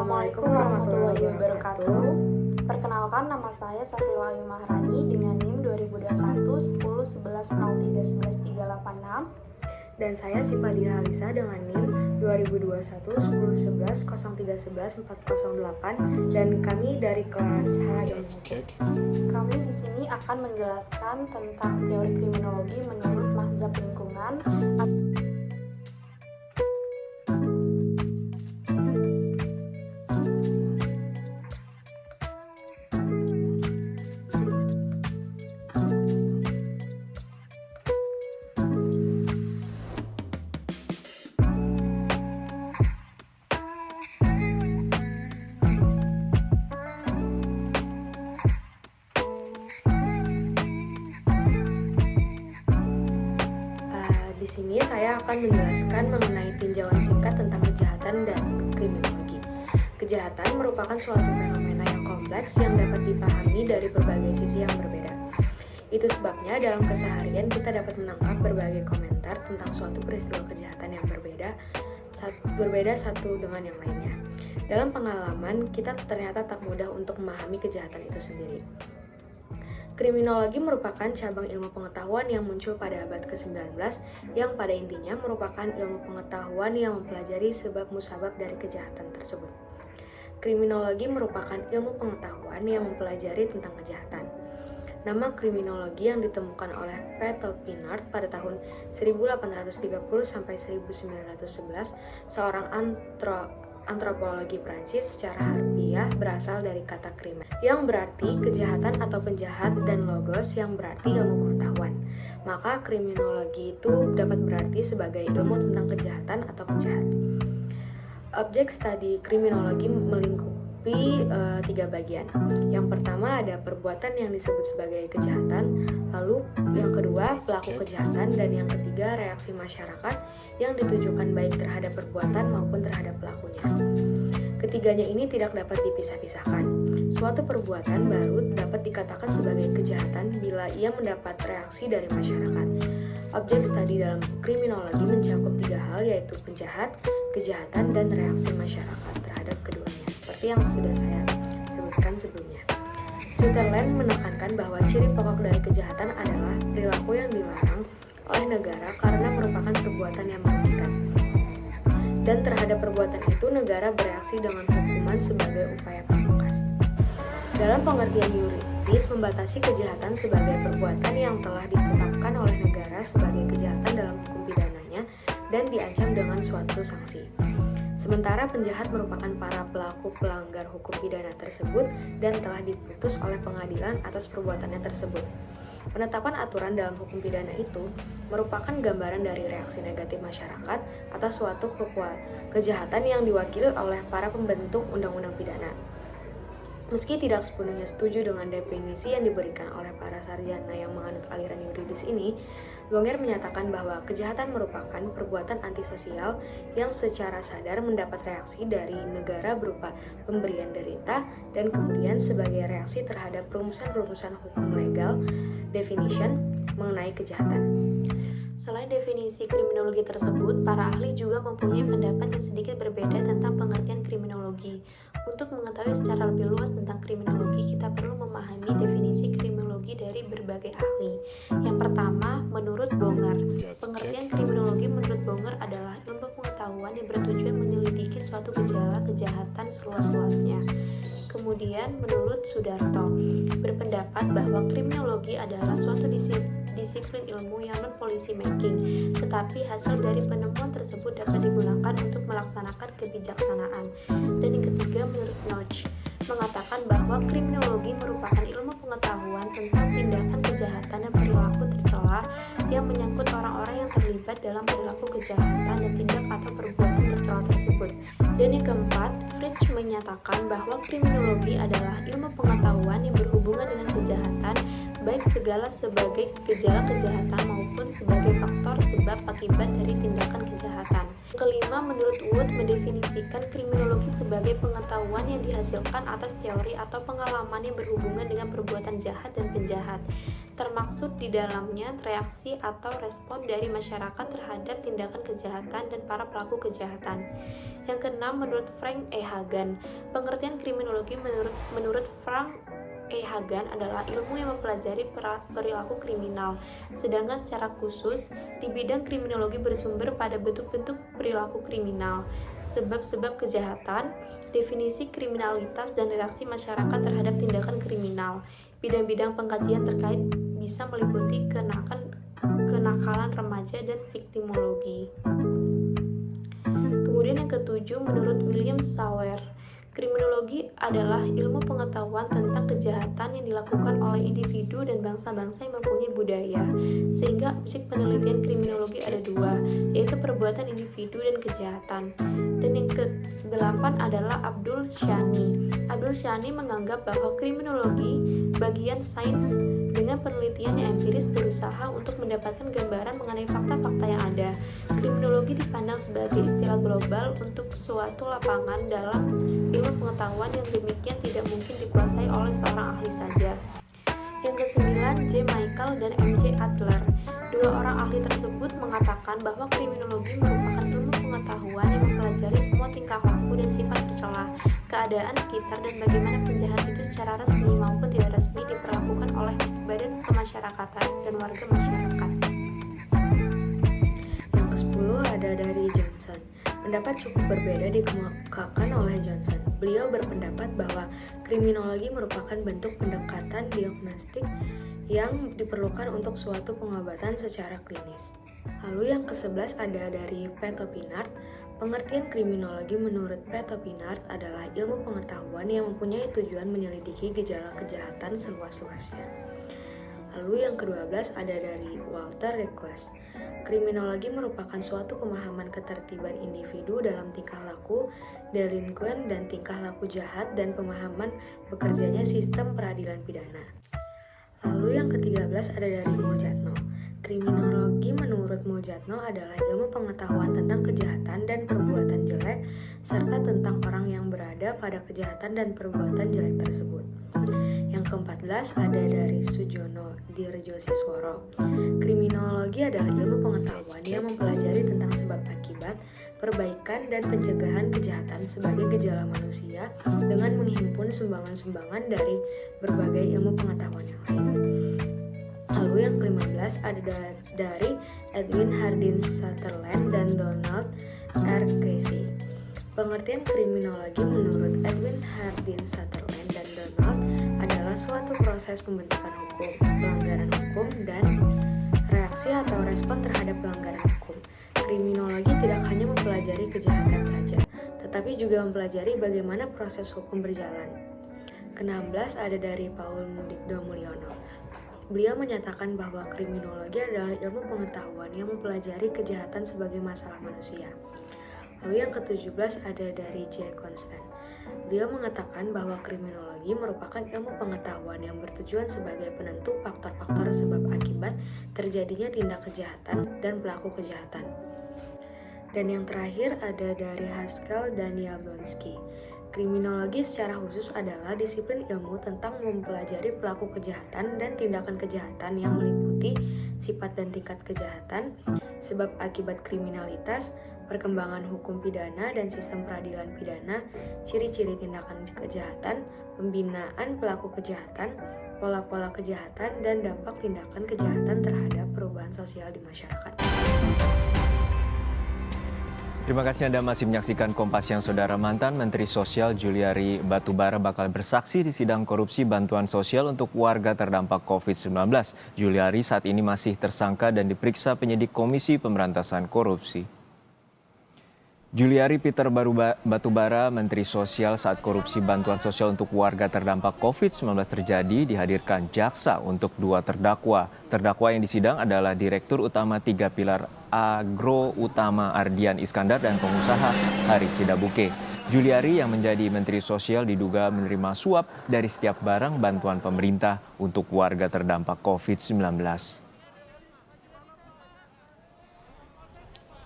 Assalamualaikum warahmatullahi wabarakatuh. Perkenalkan, nama saya Safrila Ayu Maharani dengan NIM 2021 10 11 03 11 386. Dan saya Sipadia Halisa dengan NIM 2021 10 11 03 11 408 dan kami dari kelas H. Kami di sini akan menjelaskan tentang teori kriminologi menurut mazhab lingkungan. Di sini saya akan menjelaskan mengenai tinjauan singkat tentang kejahatan dan kriminologi. Kejahatan merupakan suatu fenomena yang kompleks yang dapat dipahami dari berbagai sisi yang berbeda. Itu sebabnya dalam keseharian kita dapat menangkap berbagai komentar tentang suatu peristiwa kejahatan yang berbeda satu dengan yang lainnya. Dalam pengalaman, kita ternyata tak mudah untuk memahami kejahatan itu sendiri. Kriminologi merupakan cabang ilmu pengetahuan yang muncul pada abad ke-19 yang pada intinya merupakan ilmu pengetahuan yang mempelajari sebab musabab dari kejahatan tersebut. Kriminologi merupakan ilmu pengetahuan yang mempelajari tentang kejahatan. Nama kriminologi yang ditemukan oleh Peter Pinard pada tahun 1830 sampai 1911, seorang antropologi Prancis secara harfiah berasal dari kata crime yang berarti kejahatan atau penjahat dan logos yang berarti ilmu pengetahuan. Maka kriminologi itu dapat berarti sebagai ilmu tentang kejahatan atau penjahat. Objek studi kriminologi melingkupi 3 bagian. Yang pertama ada perbuatan yang disebut sebagai kejahatan, lalu yang kedua pelaku kejahatan, dan yang ketiga reaksi masyarakat yang ditujukan baik terhadap perbuatan maupun terhadap pelakunya. Ketiganya ini tidak dapat dipisah-pisahkan. Suatu perbuatan baru dapat dikatakan sebagai kejahatan bila ia mendapat reaksi dari masyarakat. Objek studi dalam kriminologi mencakup 3 hal, yaitu penjahat, kejahatan, dan reaksi masyarakat terhadap keduanya, seperti yang sudah saya sebutkan sebelumnya. Sutherland menekankan bahwa ciri pokok dari kejahatan adalah perilaku yang dilarang oleh negara karena merupakan perbuatan yang merugikan. Dan terhadap perbuatan itu negara bereaksi dengan hukuman sebagai upaya pamungkas. Dalam pengertian yuridis, membatasi kejahatan sebagai perbuatan yang telah ditetapkan oleh negara sebagai kejahatan dalam hukum pidananya dan diancam dengan suatu sanksi. Sementara penjahat merupakan para pelaku pelanggar hukum pidana tersebut dan telah diputus oleh pengadilan atas perbuatannya tersebut. Penetapan aturan dalam hukum pidana itu merupakan gambaran dari reaksi negatif masyarakat atas suatu kejahatan yang diwakili oleh para pembentuk undang-undang pidana. Meski tidak sepenuhnya setuju dengan definisi yang diberikan oleh para sarjana yang menganut aliran yuridis ini, Longer menyatakan bahwa kejahatan merupakan perbuatan antisosial yang secara sadar mendapat reaksi dari negara berupa pemberian derita dan kemudian sebagai reaksi terhadap rumusan-rumusan hukum legal definition mengenai kejahatan. Selain definisi kriminologi tersebut, para ahli juga mempunyai pendapat yang sedikit berbeda tentang pengertian kriminologi. Untuk mengetahui secara lebih luas tentang kriminologi, kita perlu memahami definisi kriminologi dari berbagai ahli. Yang pertama, menurut Bonger. Pengertian kriminologi menurut Bonger adalah ilmu pengetahuan yang bertujuan menyelidiki suatu gejala kejahatan seluas-luasnya. Kemudian, menurut Sudarto, berpendapat bahwa kriminologi adalah suatu disiplin ilmu yang non-policy making, tetapi hasil dari penemuan tersebut dapat digunakan untuk melaksanakan kebijaksanaan. Dan yang ketiga, menurut Notch, mengatakan bahwa kriminologi merupakan ilmu pengetahuan tentang tindakan kejahatan dan perilaku tercela yang menyangkut orang-orang yang terlibat dalam perilaku kejahatan dan tindak atau perbuatan tercela tersebut. Dan yang keempat, Fritsch menyatakan bahwa kriminologi adalah ilmu pengetahuan yang berhubungan dengan kejahatan, baik segala sebagai gejala kejahatan maupun sebagai faktor sebab akibat dari tindakan kejahatan. Kelima, menurut Wood, mendefinisikan kriminologi sebagai pengetahuan yang dihasilkan atas teori atau pengalaman yang berhubungan dengan perbuatan jahat dan penjahat, termaksud di dalamnya reaksi atau respon dari masyarakat terhadap tindakan kejahatan dan para pelaku kejahatan. Yang keenam, menurut Frank E. Hagan, pengertian kriminologi menurut Frank E. Hagan adalah ilmu yang mempelajari perilaku kriminal, sedangkan secara khusus di bidang kriminologi bersumber pada bentuk-bentuk perilaku kriminal, sebab-sebab kejahatan, definisi kriminalitas dan reaksi masyarakat terhadap tindakan kriminal. Bidang-bidang pengkajian terkait bisa meliputi kenakalan remaja dan viktimologi. Kemudian yang ketujuh, menurut William Sawyer, kriminologi adalah ilmu pengetahuan tentang kejahatan yang dilakukan oleh individu dan bangsa-bangsa yang mempunyai budaya, sehingga objek penelitian kriminologi ada dua, yaitu perbuatan individu dan kejahatan. Dan yang ke-8 adalah Abdul Shani. Abdul Shani menganggap bahwa kriminologi bagian sains dengan penelitian yang empiris berusaha untuk mendapatkan gambaran mengenai fakta-fakta yang ada. Kriminologi dipandang sebagai istilah global untuk suatu lapangan dalam ilmu pengetahuan yang demikian tidak mungkin dikuasai oleh seorang ahli saja. Yang ke-9, J. Michael dan M. J. Adler. Dua orang ahli tersebut mengatakan bahwa kriminologi merupakan ilmu pengetahuan yang mempelajari semua tingkah laku dan sifat tercela, keadaan sekitar, dan bagaimana penjahat itu secara resmi maupun tidak resmi diperlakukan oleh badan kemasyarakatan dan warga masyarakat. Yang ke-10 ada dari Johnson. Pendapat cukup berbeda dikemukakan oleh Johnson. Beliau berpendapat bahwa kriminologi merupakan bentuk pendekatan diagnostik yang diperlukan untuk suatu pengobatan secara klinis. Lalu yang ke-11 ada dari Petopinard. Pengertian kriminologi menurut Petopinard adalah ilmu pengetahuan yang mempunyai tujuan menyelidiki gejala kejahatan seluas-luasnya. Lalu yang ke-12 ada dari Walter Request. Kriminologi merupakan suatu pemahaman ketertiban individu dalam tingkah laku, delinquen dan tingkah laku jahat, dan pemahaman bekerjanya sistem peradilan pidana. Lalu yang ke-13 ada dari Muljatno. Kriminologi menurut Muljatno adalah ilmu pengetahuan tentang kejahatan dan perbuatan jelek, serta tentang orang yang berada pada kejahatan dan perbuatan jelek tersebut. Yang ke-14 ada dari Sujono Dirjosisworo. Kriminologi adalah ilmu pengetahuan yang mempelajari tentang sebab akibat, perbaikan, dan pencegahan kejahatan sebagai gejala manusia dengan menghimpun sumbangan-sumbangan dari berbagai ilmu pengetahuan yang lain. Lalu yang ke-15 ada dari Edwin Hardin Sutherland dan Donald R. Casey. Pengertian kriminologi menurut Edwin Hardin Sutherland dan Donald adalah suatu proses pembentukan hukum, pelanggaran hukum, dan reaksi atau respon terhadap pelanggaran hukum. Kriminologi tidak hanya mempelajari kejahatan saja, tetapi juga mempelajari bagaimana proses hukum berjalan. Ke-16 ada dari Paul Mudikdo Mulyono. Beliau menyatakan bahwa kriminologi adalah ilmu pengetahuan yang mempelajari kejahatan sebagai masalah manusia. Lalu yang ke-17 ada dari J. Constant. Beliau mengatakan bahwa kriminologi merupakan ilmu pengetahuan yang bertujuan sebagai penentu faktor-faktor sebab akibat terjadinya tindak kejahatan dan pelaku kejahatan. Dan yang terakhir ada dari Haskell dan Yablonsky. Kriminologi secara khusus adalah disiplin ilmu tentang mempelajari pelaku kejahatan dan tindakan kejahatan yang meliputi sifat dan tingkat kejahatan, sebab akibat kriminalitas, perkembangan hukum pidana dan sistem peradilan pidana, ciri-ciri tindakan kejahatan, pembinaan pelaku kejahatan, pola-pola kejahatan, dan dampak tindakan kejahatan terhadap perubahan sosial di masyarakat. Terima kasih Anda masih menyaksikan Kompas Siang. Saudara, mantan Menteri Sosial Juliari Batubara bakal bersaksi di sidang korupsi bantuan sosial untuk warga terdampak COVID-19. Juliari saat ini masih tersangka dan diperiksa penyidik Komisi Pemberantasan Korupsi. Juliari Peter Batubara, Menteri Sosial saat korupsi bantuan sosial untuk warga terdampak COVID-19 terjadi, dihadirkan jaksa untuk dua terdakwa. Terdakwa yang disidang adalah Direktur Utama 3 Pilar Agro Utama Ardian Iskandar dan pengusaha Haris Sidabuke. Juliari yang menjadi Menteri Sosial diduga menerima suap dari setiap barang bantuan pemerintah untuk warga terdampak COVID-19.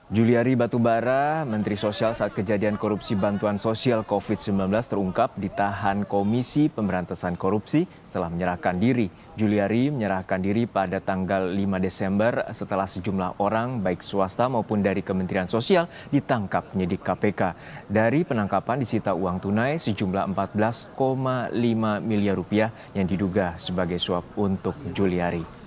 Juliari Batubara, Menteri Sosial saat kejadian korupsi bantuan sosial COVID-19 terungkap ditahan Komisi Pemberantasan Korupsi setelah menyerahkan diri. Juliari menyerahkan diri pada tanggal 5 Desember setelah sejumlah orang baik swasta maupun dari Kementerian Sosial ditangkap penyidik KPK. Dari penangkapan disita uang tunai sejumlah 14,5 miliar rupiah yang diduga sebagai suap untuk Juliari.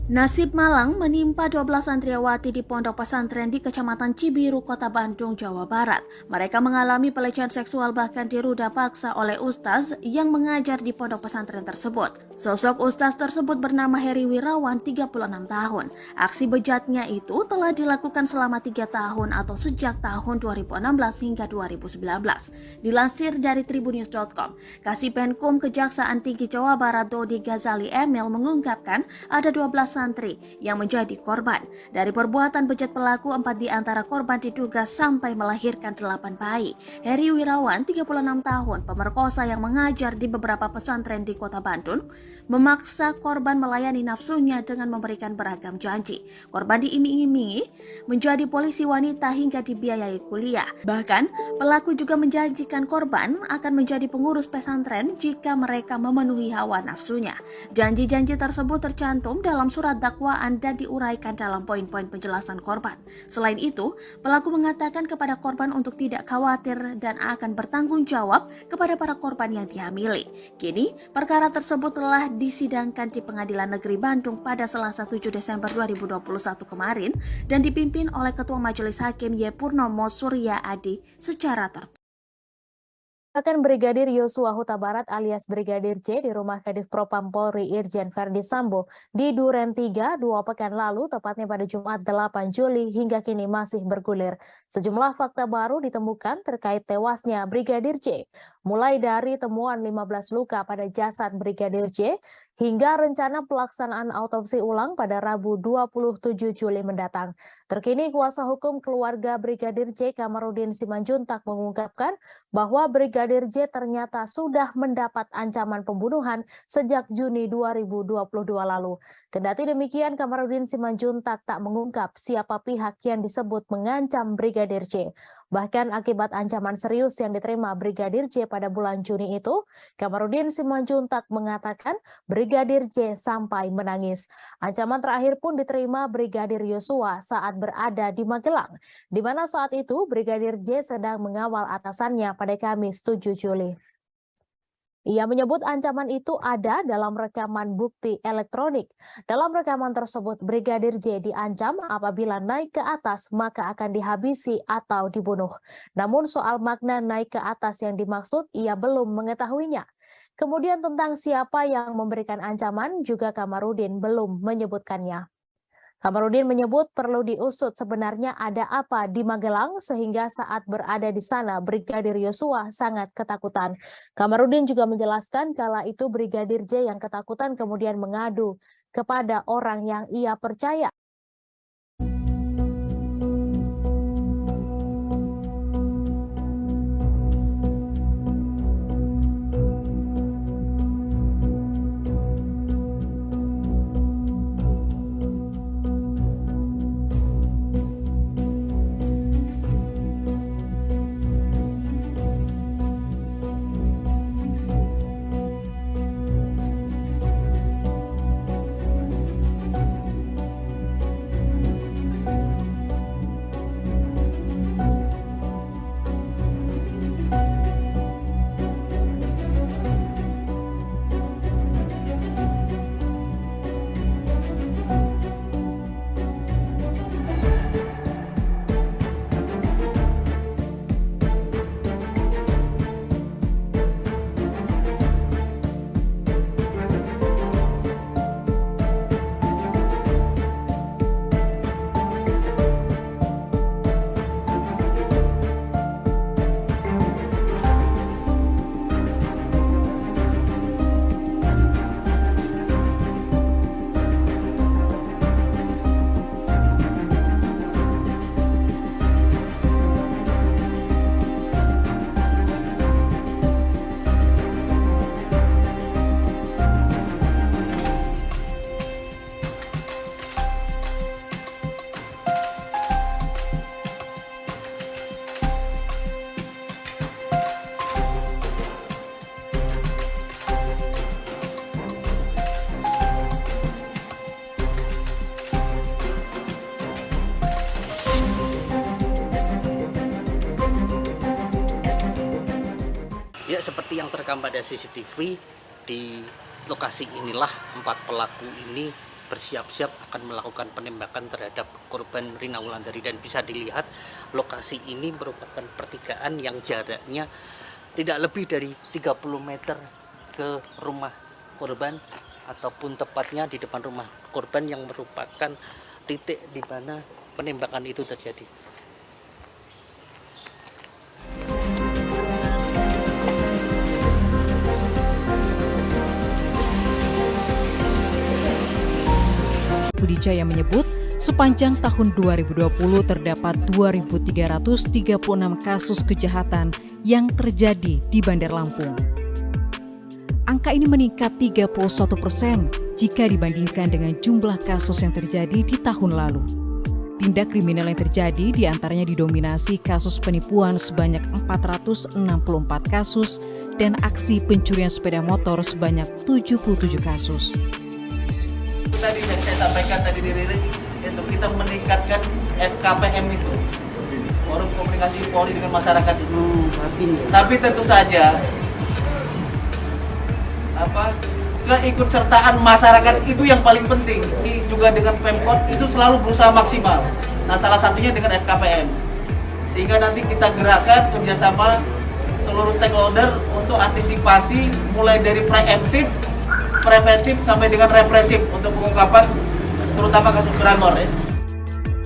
Nasib malang menimpa 12 santriwati di pondok pesantren di Kecamatan Cibiru, Kota Bandung, Jawa Barat. Mereka mengalami pelecehan seksual bahkan diruda paksa oleh ustaz yang mengajar di pondok pesantren tersebut. Sosok ustaz tersebut bernama Heri Wirawan, 36 tahun. Aksi bejatnya itu telah dilakukan selama 3 tahun atau sejak tahun 2016 hingga 2019. Dilansir dari tribunnews.com, Kasipenkum Kejaksaan Tinggi Jawa Barat Dodi Ghazali Emil mengungkapkan ada 12 santri yang menjadi korban. Dari perbuatan bejat pelaku, 4 di antara korban diduga sampai melahirkan 8 bayi. Heri Wirawan, 36 tahun, pemerkosa yang mengajar di beberapa pesantren di Kota Bandung, memaksa korban melayani nafsunya dengan memberikan beragam janji. Korban diiming-imingi menjadi polisi wanita hingga dibiayai kuliah. Bahkan, pelaku juga menjanjikan korban akan menjadi pengurus pesantren jika mereka memenuhi hawa nafsunya. Janji-janji tersebut tercantum dalam surat dakwaan dan diuraikan dalam poin-poin penjelasan korban. Selain itu, pelaku mengatakan kepada korban untuk tidak khawatir dan akan bertanggung jawab kepada para korban yang dihamili. Kini, perkara tersebut telah disidangkan di Pengadilan Negeri Bandung pada Selasa 7 Desember 2021 kemarin dan dipimpin oleh Ketua Majelis Hakim Y. Purnomo Surya Adi secara tertutup. Akan Brigadir Yosua Huta Barat alias Brigadir J di rumah Kadif Propam Polri Irjen Verdi Sambo di Duren 3 2 pekan lalu, tepatnya pada Jumat 8 Juli hingga kini masih bergulir. Sejumlah fakta baru ditemukan terkait tewasnya Brigadir J, mulai dari temuan 15 luka pada jasad Brigadir J hingga rencana pelaksanaan autopsi ulang pada Rabu 27 Juli mendatang. Terkini kuasa hukum keluarga Brigadir J Kamarudin Simanjuntak mengungkapkan bahwa Brigadir J ternyata sudah mendapat ancaman pembunuhan sejak Juni 2022 lalu. Kendati demikian, Kamarudin Simanjuntak tak mengungkap siapa pihak yang disebut mengancam Brigadir J. Bahkan akibat ancaman serius yang diterima Brigadir J pada bulan Juni itu, Kamarudin Simanjuntak mengatakan Brigadir J sampai menangis. Ancaman terakhir pun diterima Brigadir Yosua saat berada di Magelang, di mana saat itu Brigadir J sedang mengawal atasannya pada Kamis 7 Juli. Ia menyebut ancaman itu ada dalam rekaman bukti elektronik. Dalam rekaman tersebut, Brigadir J diancam apabila naik ke atas maka akan dihabisi atau dibunuh. Namun soal makna naik ke atas yang dimaksud ia belum mengetahuinya. Kemudian tentang siapa yang memberikan ancaman juga Kamarudin belum menyebutkannya. Kamarudin menyebut perlu diusut sebenarnya ada apa di Magelang sehingga saat berada di sana Brigadir Yosua sangat ketakutan. Kamarudin juga menjelaskan kala itu Brigadir J yang ketakutan kemudian mengadu kepada orang yang ia percaya. Tidak seperti yang terekam pada CCTV, di lokasi inilah 4 pelaku ini bersiap-siap akan melakukan penembakan terhadap korban Rina Wulandari, dan bisa dilihat lokasi ini merupakan pertigaan yang jaraknya tidak lebih dari 30 meter ke rumah korban, ataupun tepatnya di depan rumah korban yang merupakan titik di mana penembakan itu terjadi. Budi Jaya menyebut sepanjang tahun 2020 terdapat 2.336 kasus kejahatan yang terjadi di Bandar Lampung. Angka ini meningkat 31% jika dibandingkan dengan jumlah kasus yang terjadi di tahun lalu. Tindak kriminal yang terjadi diantaranya didominasi kasus penipuan sebanyak 464 kasus dan aksi pencurian sepeda motor sebanyak 77 kasus. Tadi yang saya sampaikan tadi dirilis, yaitu kita meningkatkan FKPM itu, Forum Komunikasi Polri dengan masyarakat itu. Tapi tentu saja keikutsertaan masyarakat itu yang paling penting. Ini juga dengan Pemkot itu selalu berusaha maksimal. Nah, salah satunya dengan FKPM. Sehingga nanti kita gerakkan kerjasama seluruh stakeholder untuk antisipasi mulai dari preemptif, preventif sampai dengan represif untuk pengungkapan terutama kasus curanmor ya.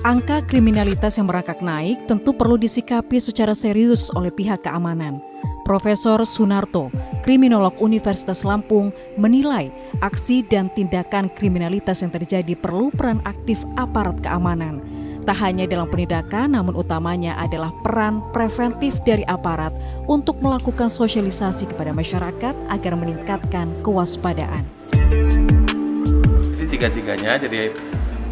Angka kriminalitas yang merangkak naik tentu perlu disikapi secara serius oleh pihak keamanan. Profesor Sunarto, kriminolog Universitas Lampung, menilai aksi dan tindakan kriminalitas yang terjadi perlu peran aktif aparat keamanan. Tak hanya dalam penindakan, namun utamanya adalah peran preventif dari aparat untuk melakukan sosialisasi kepada masyarakat agar meningkatkan kewaspadaan. Jadi tiga-tiganya, jadi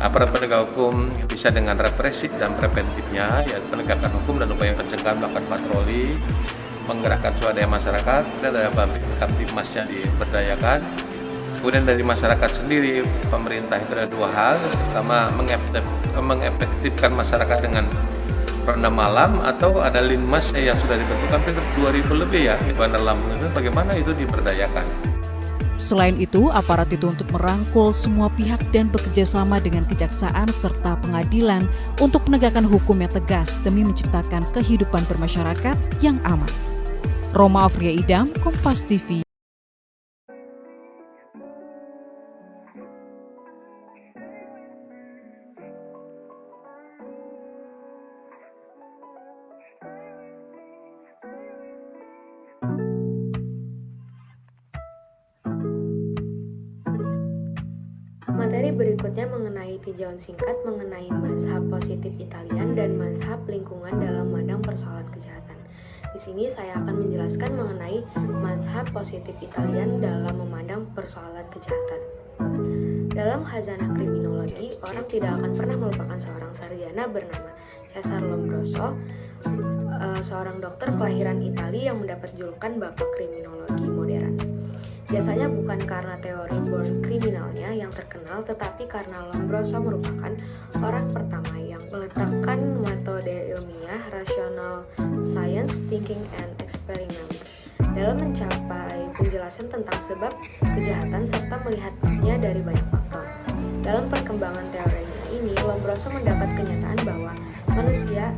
aparat penegak hukum bisa dengan represif dan preventifnya, yaitu penegakan hukum dan upaya pencegahan, melakukan patroli, menggerakkan swadaya masyarakat, dan ada Kamtibmasnya diberdayakan. Kemudian dari masyarakat sendiri, pemerintah itu ada 2 hal, pertama mengefektifkan masyarakat dengan ronda malam, atau ada linmas yang sudah dibentuk hampir 2.000 lebih ya di Bandar Lampung itu, bagaimana itu diberdayakan. Selain itu, aparat dituntut merangkul semua pihak dan bekerja sama dengan kejaksaan serta pengadilan untuk penegakan hukum yang tegas demi menciptakan kehidupan bermasyarakat yang aman. Roma Afria Idam, Kompas TV. Materi berikutnya mengenai tinjauan singkat mengenai mazhab positif Italian dan mazhab lingkungan dalam memandang persoalan kejahatan. Di sini saya akan menjelaskan mengenai mazhab positif Italian dalam memandang persoalan kejahatan. Dalam khazanah kriminologi, orang tidak akan pernah melupakan seorang sarjana bernama Cesare Lombroso, seorang dokter kelahiran Italia yang mendapat julukan Bapak Kriminologi Modern. Biasanya bukan karena teori born kriminalnya yang terkenal, tetapi karena Lombroso merupakan orang pertama yang meletakkan metode ilmiah rational science thinking and experiment dalam mencapai penjelasan tentang sebab kejahatan serta melihatnya dari banyak faktor. Dalam perkembangan teorinya ini, Lombroso mendapat kenyataan bahwa manusia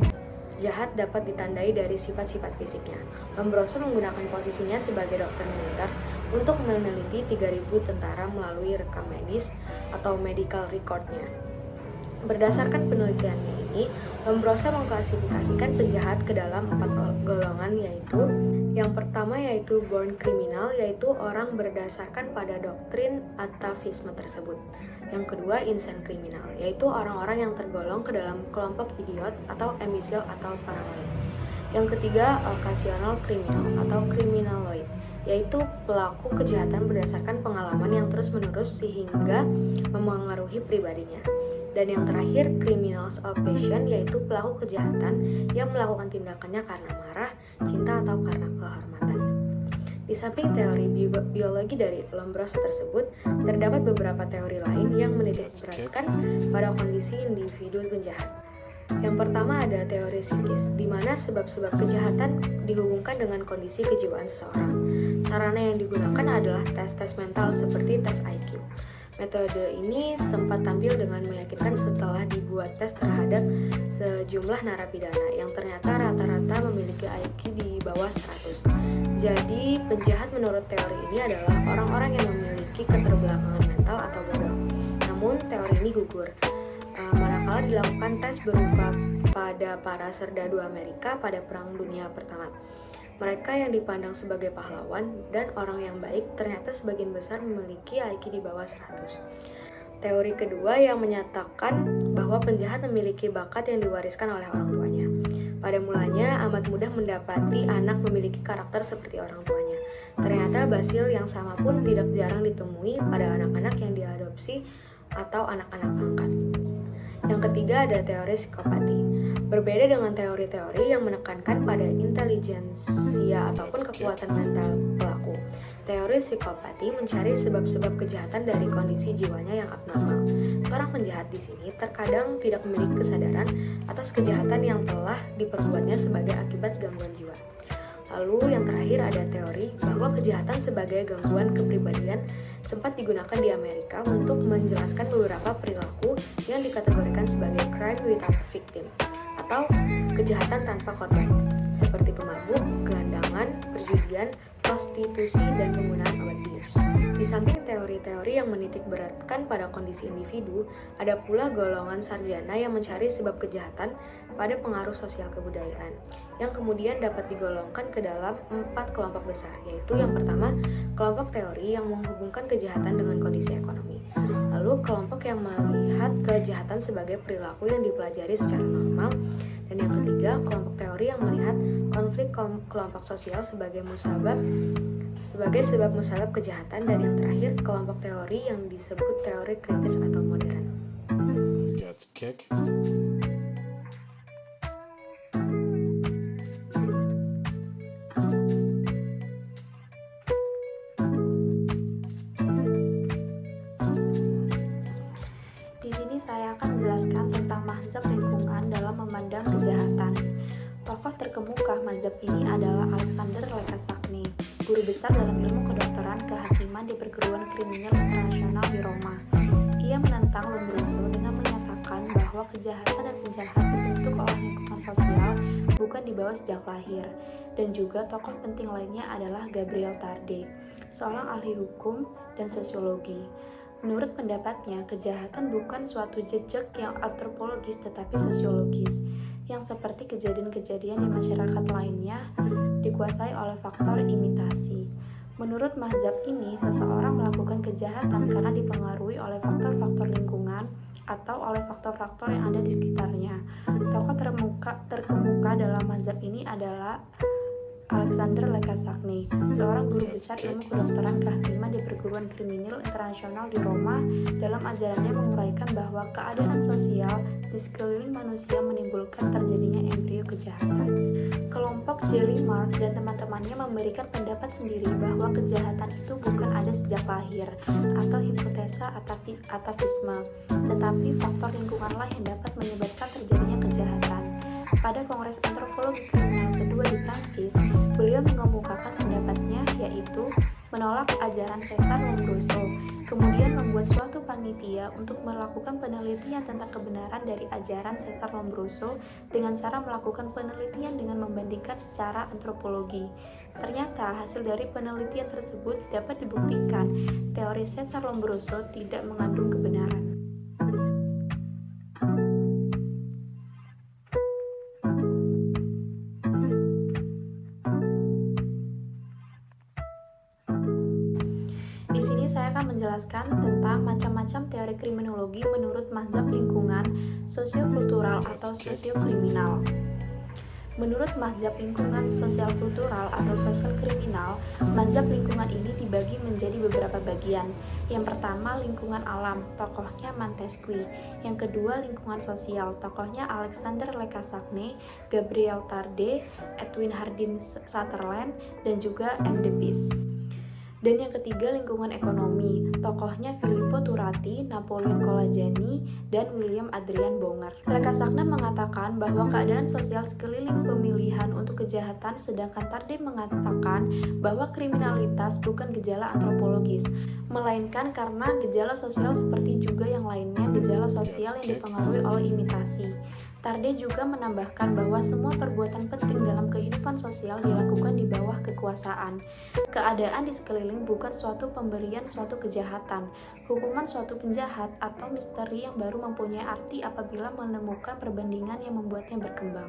jahat dapat ditandai dari sifat-sifat fisiknya. Lombroso menggunakan posisinya sebagai dokter militer untuk meneliti 3.000 tentara melalui rekam medis atau medical record-nya. Berdasarkan penelitiannya ini, Lombroso mengklasifikasikan penjahat ke dalam 4 golongan, yaitu yang pertama yaitu born criminal, yaitu orang berdasarkan pada doktrin atavisme tersebut. Yang kedua insane criminal, yaitu orang-orang yang tergolong ke dalam kelompok idiot atau imbecile atau paranoid. Yang ketiga occasional criminal atau criminaloid, yaitu pelaku kejahatan berdasarkan pengalaman yang terus-menerus sehingga memengaruhi pribadinya. Dan yang terakhir, criminals of passion, yaitu pelaku kejahatan yang melakukan tindakannya karena marah, cinta, atau karena kehormatan. Di samping teori biologi dari Lombroso tersebut, terdapat beberapa teori lain yang menitikberatkan pada kondisi individu penjahat. Yang pertama ada teori psikis, di mana sebab-sebab kejahatan dihubungkan dengan kondisi kejiwaan seseorang. Sarana yang digunakan adalah tes-tes mental seperti tes IQ. Metode ini sempat tampil dengan meyakinkan setelah dibuat tes terhadap sejumlah narapidana yang ternyata rata-rata memiliki IQ di bawah 100. Jadi, penjahat menurut teori ini adalah orang-orang yang memiliki keterbelakangan mental atau bodoh. Namun, teori ini gugur manakala dilakukan tes berupa pada para serdadu Amerika pada Perang Dunia Pertama. Mereka yang dipandang sebagai pahlawan dan orang yang baik ternyata sebagian besar memiliki IQ di bawah 100. Teori kedua yang menyatakan bahwa penjahat memiliki bakat yang diwariskan oleh orang tuanya. Pada mulanya amat mudah mendapati anak memiliki karakter seperti orang tuanya. Ternyata basil yang sama pun tidak jarang ditemui pada anak-anak yang diadopsi atau anak-anak angkat. Yang ketiga ada teori psikopati. Berbeda dengan teori-teori yang menekankan pada intelijensia ataupun kekuatan mental pelaku. Teori psikopati mencari sebab-sebab kejahatan dari kondisi jiwanya yang abnormal. Seorang penjahat di sini terkadang tidak memiliki kesadaran atas kejahatan yang telah diperbuatnya sebagai akibat gangguan jiwa. Lalu yang terakhir ada teori bahwa kejahatan sebagai gangguan kepribadian sempat digunakan di Amerika untuk menjelaskan beberapa perilaku yang dikategorikan sebagai crime without victim atau kejahatan tanpa korban, seperti pemabuk, gelandangan, perjudian, prostitusi, dan penggunaan obat bius. Di samping teori-teori yang menitik beratkan pada kondisi individu, ada pula golongan sarjana yang mencari sebab kejahatan pada pengaruh sosial kebudayaan, yang kemudian dapat digolongkan ke dalam 4 kelompok besar, yaitu yang pertama, kelompok teori yang menghubungkan kejahatan dengan kondisi ekonomi. Lalu kelompok yang melihat kejahatan sebagai perilaku yang dipelajari secara normal. Dan yang ketiga, kelompok teori yang melihat konflik kelompok sosial sebagai sebab musabab kejahatan. Dan yang terakhir, kelompok teori yang disebut teori kritis atau modern. Saya akan menjelaskan tentang mazhab lingkungan dalam memandang kejahatan. Tokoh terkemuka mazhab ini adalah Alexander Lekatsky, guru besar dalam ilmu kedokteran kehakiman di Perguruan Kriminal Internasional di Roma. Ia menentang Lombroso dengan menyatakan bahwa kejahatan dan penjahat dibentuk oleh lingkungan sosial, bukan dibawa sejak lahir. Dan juga tokoh penting lainnya adalah Gabriel Tarde, seorang ahli hukum dan sosiologi. Menurut pendapatnya, kejahatan bukan suatu jejak yang antropologis tetapi sosiologis, yang seperti kejadian-kejadian di masyarakat lainnya dikuasai oleh faktor imitasi. Menurut mazhab ini, seseorang melakukan kejahatan karena dipengaruhi oleh faktor-faktor lingkungan atau oleh faktor-faktor yang ada di sekitarnya. Tokoh terkemuka dalam mazhab ini adalah Alexander Lekatsky, seorang guru besar ilmu kedokteran kehakiman di Perguruan Kriminal Internasional di Roma. Dalam ajarannya menguraikan bahwa keadaan sosial di sekeliling manusia menimbulkan terjadinya embrio kejahatan. Kelompok Jelly Mark dan teman-temannya memberikan pendapat sendiri bahwa kejahatan itu bukan ada sejak lahir atau hipotesa atavisme, tetapi faktor lingkunganlah yang dapat menyebabkan terjadinya kejahatan. Pada Kongres Antropologi Kriminal kedua di Prancis, beliau mengemukakan pendapatnya, yaitu menolak ajaran Cesar Lombroso, kemudian membuat suatu panitia untuk melakukan penelitian tentang kebenaran dari ajaran Cesar Lombroso dengan cara melakukan penelitian dengan membandingkan secara antropologi. Ternyata hasil dari penelitian tersebut dapat dibuktikan teori Cesar Lombroso tidak mengandung kebenaran. Di sini saya akan menjelaskan tentang macam-macam teori kriminologi menurut mazhab lingkungan, sosiokultural atau sosiokriminal. Menurut mazhab lingkungan sosial kultural atau sosial kriminal, mazhab lingkungan ini dibagi menjadi beberapa bagian. Yang pertama, lingkungan alam, tokohnya Montesquieu. Yang kedua, lingkungan sosial, tokohnya Alexander Lekatsky, Gabriel Tarde, Edwin Hardin Sutherland, dan juga M. de Bis. Dan yang ketiga, lingkungan ekonomi. Tokohnya Filippo Turati, Napoleon Colagiani, dan William Adrian Bonger. Lekasakna mengatakan bahwa keadaan sosial sekeliling pemilihan untuk kejahatan, sedangkan Tarde mengatakan bahwa kriminalitas bukan gejala antropologis, melainkan karena gejala sosial seperti juga yang lainnya, gejala sosial yang dipengaruhi oleh imitasi. Tarde juga menambahkan bahwa semua perbuatan penting dalam kehidupan sosial dilakukan di bawah kekuasaan. Keadaan di sekeliling bukan suatu pemberian suatu kejahatan, hukuman suatu penjahat, atau misteri yang baru mempunyai arti apabila menemukan perbandingan yang membuatnya berkembang.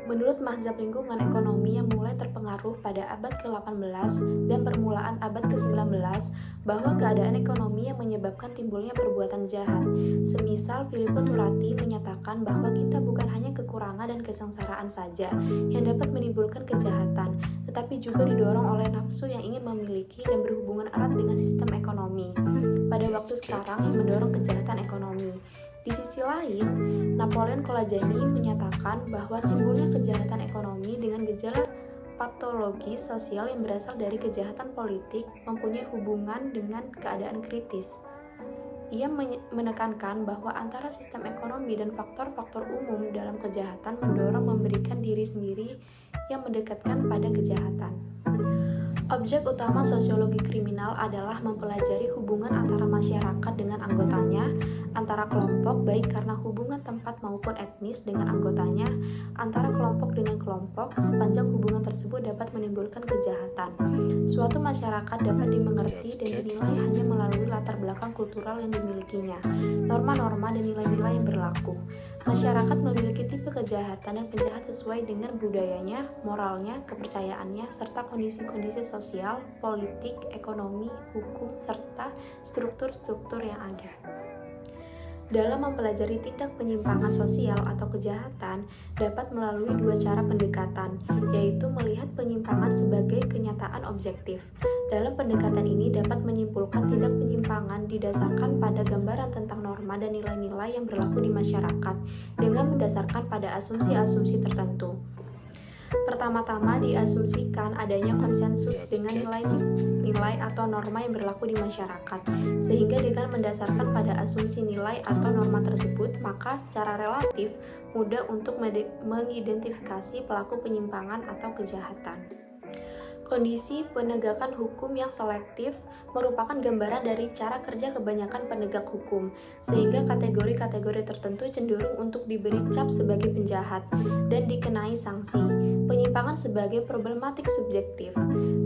Menurut mazhab lingkungan ekonomi yang mulai terpengaruh pada abad ke-18 dan permulaan abad ke-19, bahwa keadaan ekonomi yang menyebabkan timbulnya perbuatan jahat. Semisal Filippo Turati menyatakan bahwa kita bukan hanya kekurangan dan kesengsaraan saja yang dapat menimbulkan kejahatan, tetapi juga didorong oleh nafsu yang ingin memiliki dan berhubungan erat dengan sistem ekonomi. Pada waktu sekarang yang mendorong kejahatan ekonomi. Di sisi lain, Napoleon Colagiani menyatakan bahwa timbulnya kejahatan ekonomi dengan gejala patologis sosial yang berasal dari kejahatan politik mempunyai hubungan dengan keadaan kritis. Ia menekankan bahwa antara sistem ekonomi dan faktor-faktor umum dalam kejahatan mendorong memberikan diri sendiri yang mendekatkan pada kejahatan. Objek utama sosiologi kriminal adalah mempelajari hubungan antara masyarakat dengan anggotanya, antara kelompok baik karena hubungan tempat maupun etnis dengan anggotanya, antara kelompok dengan kelompok, sepanjang hubungan tersebut dapat menimbulkan kejahatan. Suatu masyarakat dapat dimengerti dan dinilai hanya melalui latar belakang kultural yang dimilikinya, norma-norma dan nilai-nilai yang berlaku. Masyarakat memiliki tipe kejahatan dan penjahat sesuai dengan budayanya, moralnya, kepercayaannya, serta kondisi-kondisi sosial, politik, ekonomi, hukum, serta struktur-struktur yang ada. Dalam mempelajari tindak penyimpangan sosial atau kejahatan dapat melalui dua cara pendekatan, yaitu melihat penyimpangan sebagai kenyataan objektif. Dalam pendekatan ini dapat menyimpulkan tindak penyimpangan didasarkan pada gambaran tentang norma dan nilai-nilai yang berlaku di masyarakat dengan mendasarkan pada asumsi-asumsi tertentu. Pertama-tama diasumsikan adanya konsensus dengan nilai-nilai atau norma yang berlaku di masyarakat, sehingga dengan mendasarkan pada asumsi nilai atau norma tersebut, maka secara relatif mudah untuk mengidentifikasi pelaku penyimpangan atau kejahatan. Kondisi penegakan hukum yang selektif merupakan gambaran dari cara kerja kebanyakan penegak hukum, sehingga kategori-kategori tertentu cenderung untuk diberi cap sebagai penjahat dan dikenai sanksi. Penyimpangan sebagai problematik subjektif.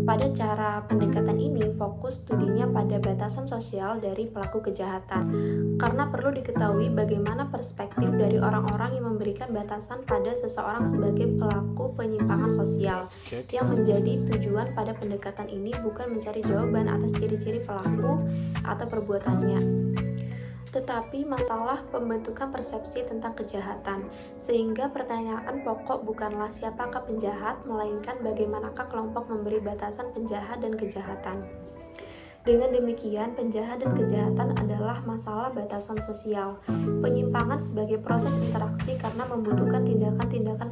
Pada cara pendekatan ini, fokus studinya pada batasan sosial dari pelaku kejahatan, karena perlu diketahui bagaimana perspektif dari orang-orang yang memberikan batasan pada seseorang sebagai pelaku penyimpangan sosial. Yang menjadi tujuan pada pendekatan ini bukan mencari jawaban atas ciri-ciri pelaku atau perbuatannya, tetapi masalah pembentukan persepsi tentang kejahatan, sehingga pertanyaan pokok bukanlah siapakah penjahat, melainkan bagaimanakah kelompok memberi batasan penjahat dan kejahatan. Dengan demikian, penjahat dan kejahatan adalah masalah batasan sosial. Penyimpangan sebagai proses interaksi karena membutuhkan tindakan-tindakan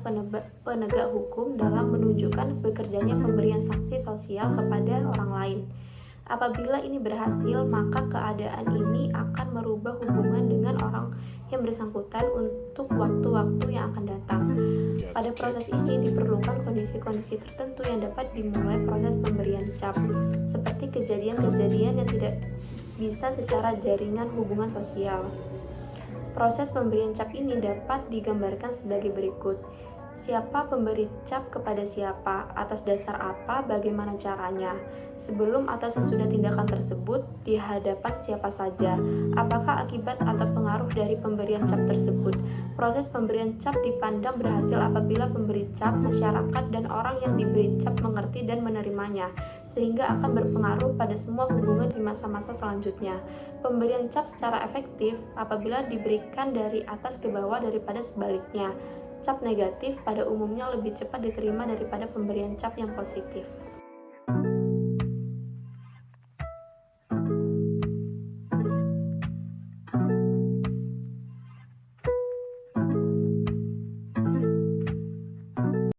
penegak hukum dalam menunjukkan bekerjanya pemberian sanksi sosial kepada orang lain. Apabila ini berhasil, maka keadaan ini akan merubah hubungan dengan orang yang bersangkutan untuk waktu-waktu yang akan datang. Pada proses ini diperlukan kondisi-kondisi tertentu yang dapat dimulai proses pemberian cap, seperti kejadian-kejadian yang tidak bisa secara jaringan hubungan sosial. Proses pemberian cap ini dapat digambarkan sebagai berikut. Siapa pemberi cap kepada siapa, atas dasar apa, bagaimana caranya, sebelum atau sesudah tindakan tersebut, di hadapan siapa saja, apakah akibat atau pengaruh dari pemberian cap tersebut. Proses pemberian cap dipandang berhasil apabila pemberi cap, masyarakat, dan orang yang diberi cap mengerti dan menerimanya, sehingga akan berpengaruh pada semua hubungan di masa-masa selanjutnya. Pemberian cap secara efektif apabila diberikan dari atas ke bawah daripada sebaliknya. Cap negatif pada umumnya lebih cepat diterima daripada pemberian cap yang positif.